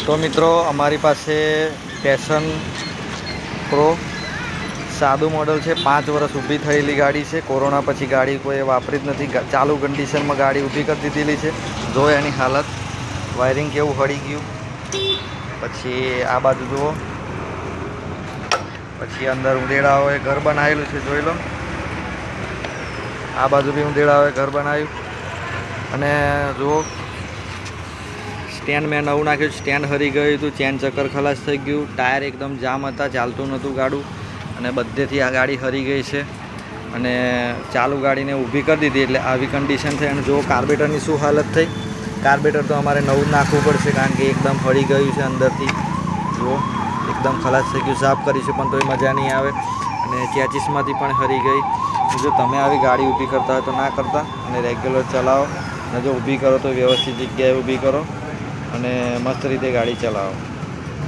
તો મિત્રો અમારી પાસે પેશન પ્રો સાદું મોડલ છે. 5 વર્ષ ઊભી થયેલી ગાડી છે. કોરોના પછી ગાડી કોઈ વાપરી જ નથી. ચાલુ કન્ડિશનમાં ગાડી ઊભી કરી દીધેલી છે. જો એની હાલત, વાયરિંગ કેવું હળી ગયું. પછી આ બાજુ જુઓ, પછી અંદર ઉંદેડાઓએ ઘર બનાવેલું છે, જોઈ લો. આ બાજુ બી ઉંદેડાઓએ ઘર બનાવ્યું. અને જુઓ, સ્ટેન્ડ મેં નવું નાખ્યું. સ્ટેન્ડ હરી ગયું હતું, ચેન ચક્કર ખલાસ થઈ ગયું, ટાયર એકદમ જામ હતા, ચાલતું નહોતું ગાડું. અને બધેથી આ ગાડી હરી ગઈ છે. અને ચાલુ ગાડીને ઊભી કરી દીધી એટલે આવી કન્ડિશન થઈ. અને જો કાર્બેટરની શું હાલત થઈ. કાર્બેટર તો અમારે નવું નાખવું પડશે, કારણ કે એકદમ હળી ગયું છે અંદરથી. જુઓ, એકદમ ખલાસ થઈ ગયું. સાફ કરીશું પણ તોય મજા નહીં આવે. અને ચેચીસમાંથી પણ હરી ગઈ. જો તમે આવી ગાડી ઊભી કરતા હોય તો ના કરતા, અને રેગ્યુલર ચલાવો. અને જો ઊભી કરો તો વ્યવસ્થિત જગ્યાએ ઊભી કરો અને મસ્ત રીતે ગાડી ચલાવો.